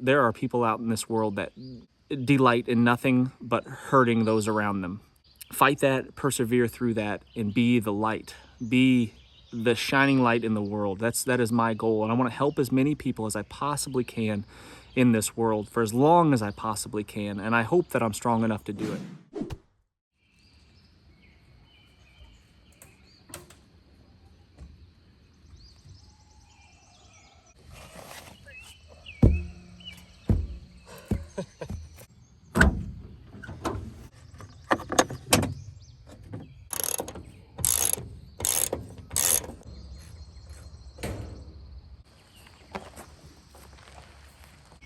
There are people out in this world that delight in nothing but hurting those around them. Fight that, persevere through that, and be the light. Be the shining light in the world. That is my goal, and I want to help as many people as I possibly can in this world for as long as I possibly can, and I hope that I'm strong enough to do it.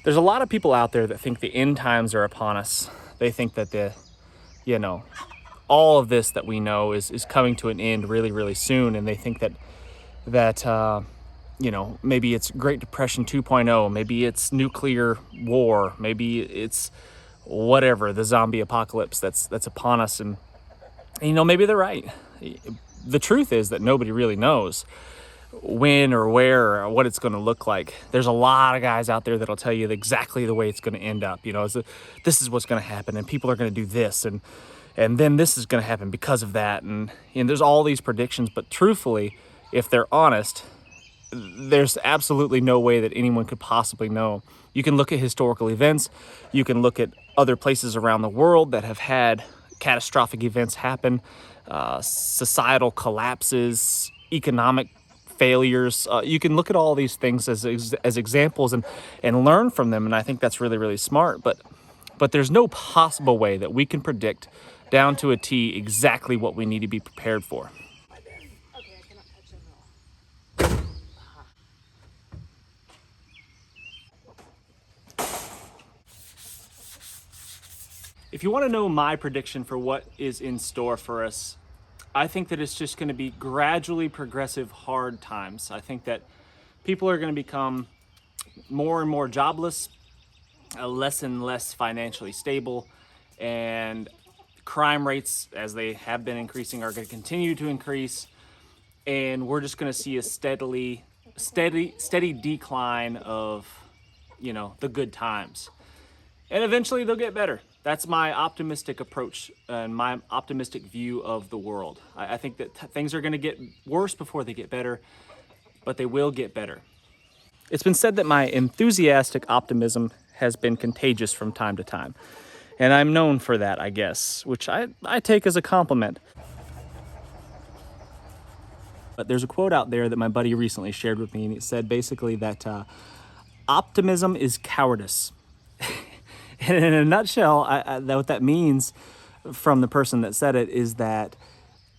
There's a lot of people out there that think the end times are upon us. They think that all of this that we know is coming to an end really, really soon, and they think that maybe it's Great Depression 2.0, maybe it's nuclear war, maybe it's whatever, the zombie apocalypse that's upon us, and maybe they're right. The truth is that nobody really knows when or where or what it's going to look like. There's a lot of guys out there that'll tell you exactly the way it's going to end up. This is what's going to happen, and people are going to do this, and then this is going to happen because of that, and there's all these predictions. But truthfully, if they're honest, there's absolutely no way that anyone could possibly know. You can look at historical events, you can look at other places around the world that have had catastrophic events happen, societal collapses, economic failures. You can look at all these things as examples and learn from them, and I think that's really, really smart. But there's no possible way that we can predict down to a T exactly what we need to be prepared for. Okay, I cannot touch him at all. If you want to know my prediction for what is in store for us, I think that it's just going to be gradually progressive hard times. I think that people are going to become more and more jobless, less and less financially stable, and crime rates, as they have been increasing, are going to continue to increase, and we're just going to see a steady decline of the good times, and eventually they'll get better. That's my optimistic approach and my optimistic view of the world. I think that things are going to get worse before they get better, but they will get better. It's been said that my enthusiastic optimism has been contagious from time to time, and I'm known for that, I guess, which I take as a compliment. But there's a quote out there that my buddy recently shared with me, and it said basically that optimism is cowardice. And in a nutshell, what that means from the person that said it is that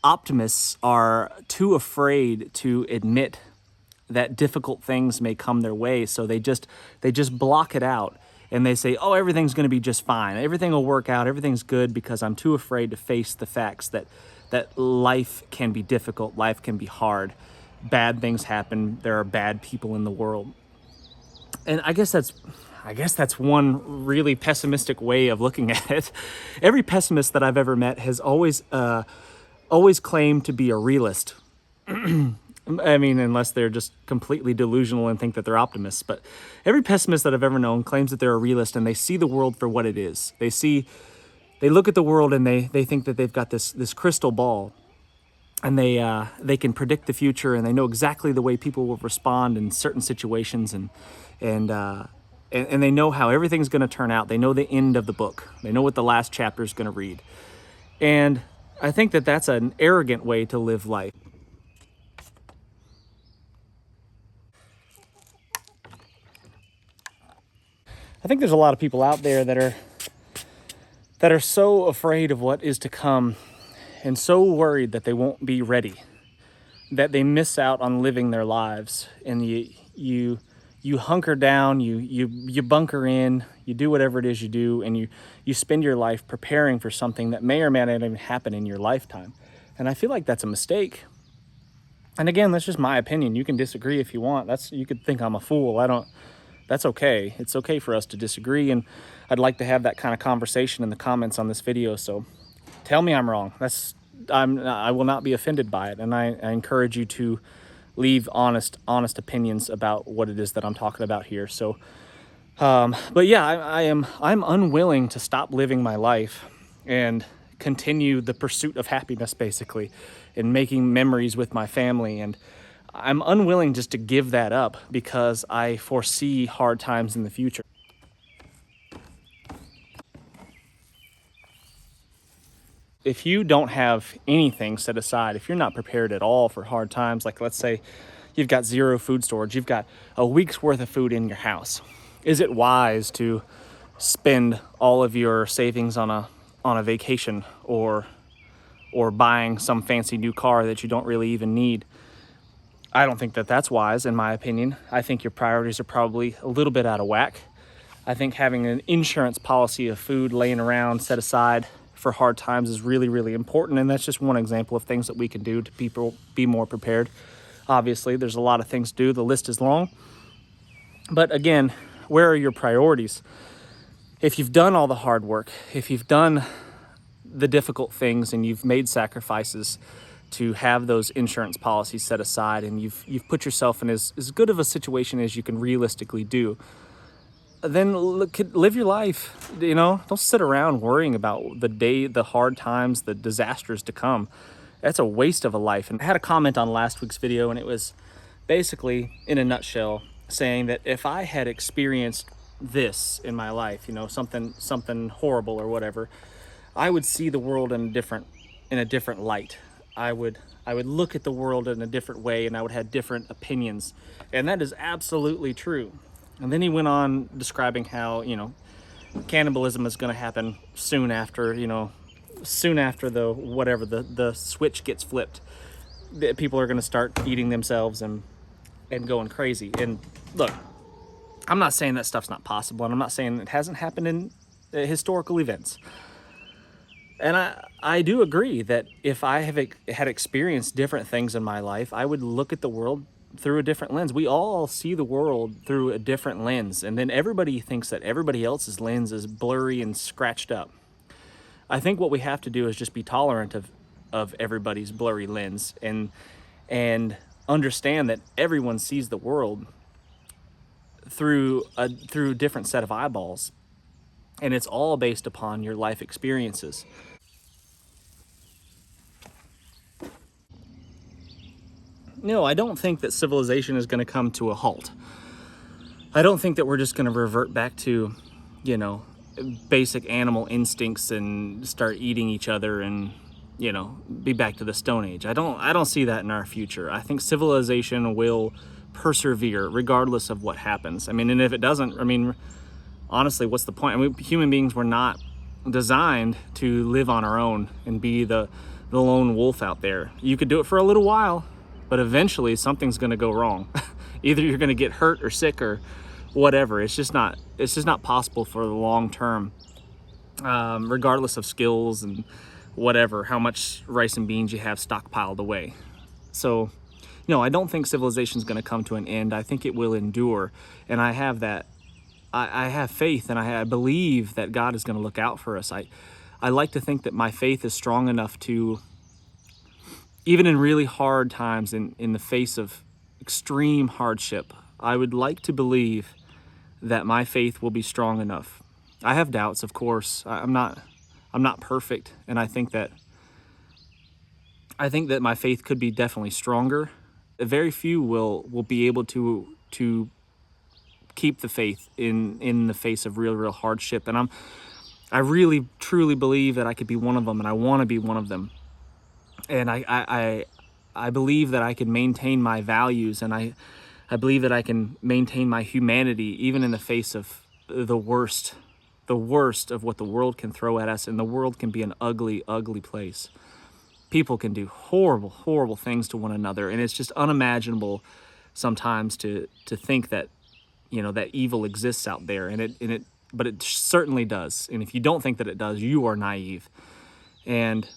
optimists are too afraid to admit that difficult things may come their way, so they just block it out, and they say, oh, everything's going to be just fine, everything will work out, everything's good, because I'm too afraid to face the facts that life can be difficult, life can be hard, bad things happen, there are bad people in the world. And I guess that's one really pessimistic way of looking at it. Every pessimist that I've ever met has always claimed to be a realist. I mean, unless they're just completely delusional and think that they're optimists. But every pessimist that I've ever known claims that they're a realist, and they see the world for what it is. They look at the world and they think that they've got this crystal ball, and they can predict the future, and they know exactly the way people will respond in certain situations, and they know how everything's going to turn out. They know the end of the book. They know what the last chapter is going to read. And I think that that's an arrogant way to live life. I think there's a lot of people out there that are so afraid of what is to come, and so worried that they won't be ready, that they miss out on living their lives. And you hunker down, you bunker in, you do whatever it is you do, and you spend your life preparing for something that may or may not even happen in your lifetime. And I feel like that's a mistake. And again, that's just my opinion. You can disagree if you want. You could think I'm a fool. That's okay. It's okay for us to disagree, and I'd like to have that kind of conversation in the comments on this video. So tell me I'm wrong. I will not be offended by it, and I encourage you to leave honest opinions about what it is that I'm talking about here. So But yeah, I'm unwilling to stop living my life and continue the pursuit of happiness, basically, and making memories with my family. And I'm unwilling just to give that up because I foresee hard times in the future. If you don't have anything set aside, if you're not prepared at all for hard times, like let's say you've got zero food storage, you've got a week's worth of food in your house, is it wise to spend all of your savings on a vacation or buying some fancy new car that you don't really even need? I don't think that that's wise, in my opinion. I think your priorities are probably a little bit out of whack. I think having an insurance policy of food laying around set aside for hard times is really, really important. And that's just one example of things that we can do to people be more prepared. Obviously, there's a lot of things to do. The list is long. But again, where are your priorities? If you've done all the hard work, if you've done the difficult things and you've made sacrifices to have those insurance policies set aside, and you've put yourself in as good of a situation as you can realistically do, then live your life. Don't sit around worrying about the hard times, the disasters to come. That's a waste of a life. And I had a comment on last week's video, and it was basically, in a nutshell, saying that if I had experienced this in my life, something horrible or whatever, I would see the world in a different light. I would look at the world in a different way, and I would have different opinions. And that is absolutely true. And then he went on describing how, cannibalism is going to happen soon after the switch gets flipped. People are going to start eating themselves and going crazy. And look, I'm not saying that stuff's not possible, and I'm not saying it hasn't happened in historical events. And I do agree that if I had experienced different things in my life, I would look at the world through a different lens. We all see the world through a different lens, and then everybody thinks that everybody else's lens is blurry and scratched up. I think what we have to do is just be tolerant of everybody's blurry lens and understand that everyone sees the world through a different set of eyeballs, and it's all based upon your life experiences. No, I don't think that civilization is going to come to a halt. I don't think that we're just going to revert back to, basic animal instincts and start eating each other and, be back to the Stone Age. I don't see that in our future. I think civilization will persevere regardless of what happens. And if it doesn't, honestly, what's the point? Human beings were not designed to live on our own and be the lone wolf out there. You could do it for a little while, but eventually something's going to go wrong. Either you're going to get hurt or sick or whatever. It's just not possible for the long term, regardless of skills and whatever, how much rice and beans you have stockpiled away. So, I don't think civilization is going to come to an end. I think it will endure, and I have that. I have faith, and I believe that God is going to look out for us. I like to think that my faith is strong enough to, even in really hard times, in the face of extreme hardship, I would like to believe that my faith will be strong enough. I have doubts, of course. I'm not perfect, and I think that my faith could be definitely stronger. Very few will be able to keep the faith in the face of real hardship, and I really truly believe that I could be one of them, and I want to be one of them. And I believe that I can maintain my values, and I believe that I can maintain my humanity even in the face of the worst of what the world can throw at us. And the world can be an ugly, ugly place. People can do horrible, horrible things to one another, and it's just unimaginable sometimes to think that that evil exists out there, but it certainly does. And if you don't think that it does, you are naive, and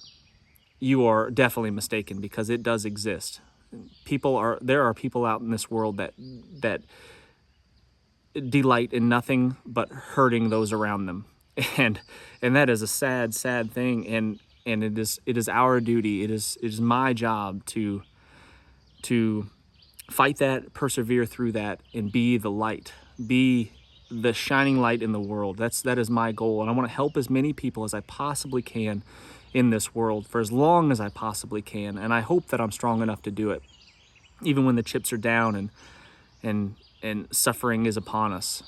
you are definitely mistaken, because it does exist. There are people out in this world that delight in nothing but hurting those around them, and that is a sad, sad thing. And it is our duty. It is my job to fight that, persevere through that, and be the light. Be the shining light in the world. That is my goal, and I want to help as many people as I possibly can in this world for as long as I possibly can, and I hope that I'm strong enough to do it, even when the chips are down and suffering is upon us.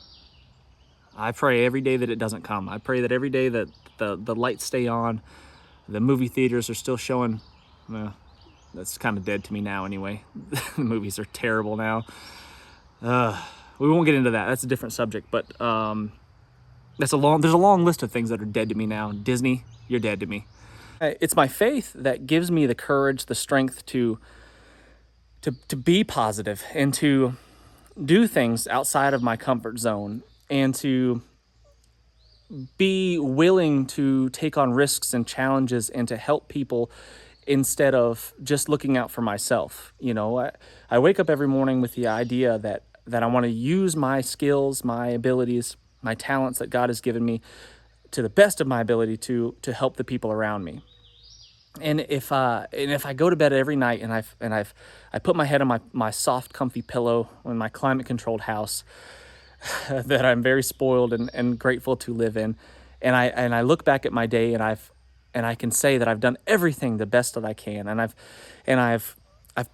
I pray every day that it doesn't come. I pray that every day that the lights stay on, the movie theaters are still showing. That's kind of dead to me now anyway. The movies are terrible now. We won't get into that. That's a different subject, but there's a long list of things that are dead to me now. Disney, you're dead to me. It's my faith that gives me the courage, the strength to be positive and to do things outside of my comfort zone and to be willing to take on risks and challenges and to help people instead of just looking out for myself. You know, I wake up every morning with the idea that I want to use my skills, my abilities, my talents that God has given me to the best of my ability to help the people around me. And if I go to bed every night and I put my head on my soft, comfy pillow in my climate controlled house that I'm very spoiled and grateful to live in, and I look back at my day and I can say that I've done everything the best that I can, and I've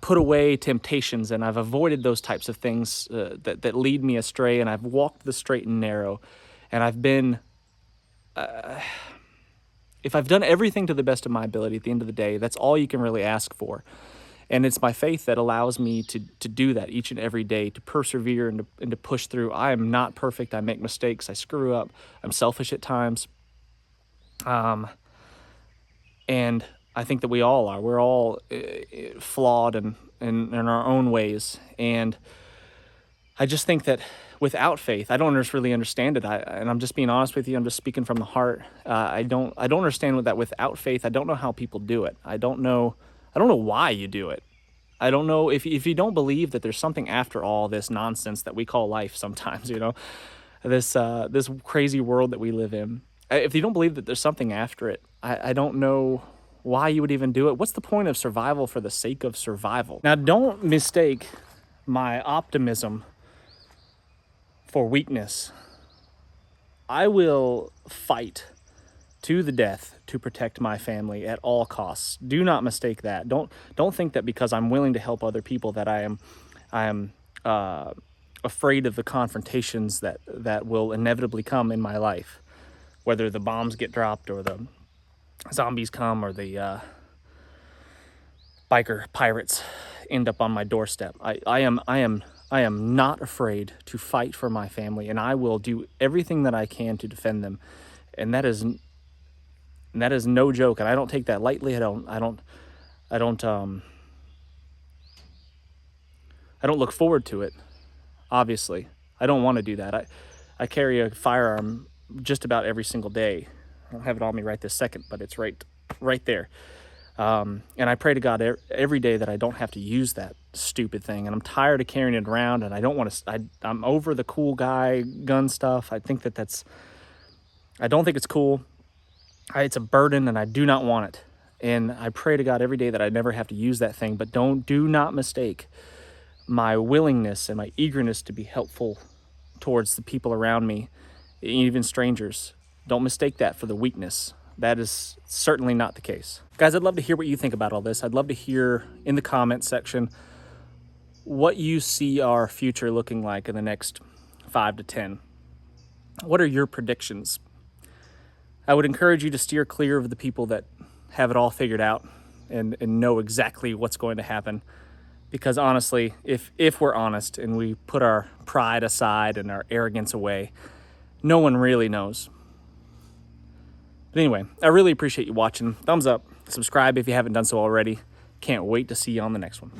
put away temptations and I've avoided those types of things that lead me astray, and I've walked the straight and narrow, and I've been. If I've done everything to the best of my ability at the end of the day, that's all you can really ask for. And it's my faith that allows me to do that each and every day, to persevere and to push through. I am not perfect. I make mistakes. I screw up. I'm selfish at times. And I think that we all are. We're all flawed in our own ways. And I just think that without faith, I don't really understand it. And I'm just being honest with you. I'm just speaking from the heart. I don't understand what that without faith. I don't know how people do it. I don't know why you do it. I don't know if you don't believe that there's something after all this nonsense that we call life sometimes, you know, this crazy world that we live in. If you don't believe that there's something after it, I don't know why you would even do it. What's the point of survival for the sake of survival? Now, don't mistake my optimism for weakness. I will fight to the death to protect my family at all costs. Do not mistake that. Don't think that because I'm willing to help other people that I am afraid of the confrontations that will inevitably come in my life, whether the bombs get dropped or the zombies come or the biker pirates end up on my doorstep. I am not afraid to fight for my family, and I will do everything that I can to defend them. And that is no joke, and I don't take that lightly. I don't look forward to it. Obviously, I don't want to do that. I carry a firearm just about every single day. I don't have it on me right this second, but it's right there. And I pray to God every day that I don't have to use that stupid thing. And I'm tired of carrying it around, and I don't want to. I'm over the cool guy gun stuff. I think I don't think it's cool. It's a burden, and I do not want it. And I pray to God every day that I never have to use that thing. But do not mistake my willingness and my eagerness to be helpful towards the people around me, even strangers. Don't mistake that for the weakness. That is certainly not the case. Guys, I'd love to hear what you think about all this. I'd love to hear in the comments section what you see our future looking like in the next 5 to 10. What are your predictions? I would encourage you to steer clear of the people that have it all figured out and know exactly what's going to happen. Because honestly, if we're honest and we put our pride aside and our arrogance away, no one really knows. But anyway, I really appreciate you watching. Thumbs up, subscribe if you haven't done so already. Can't wait to see you on the next one.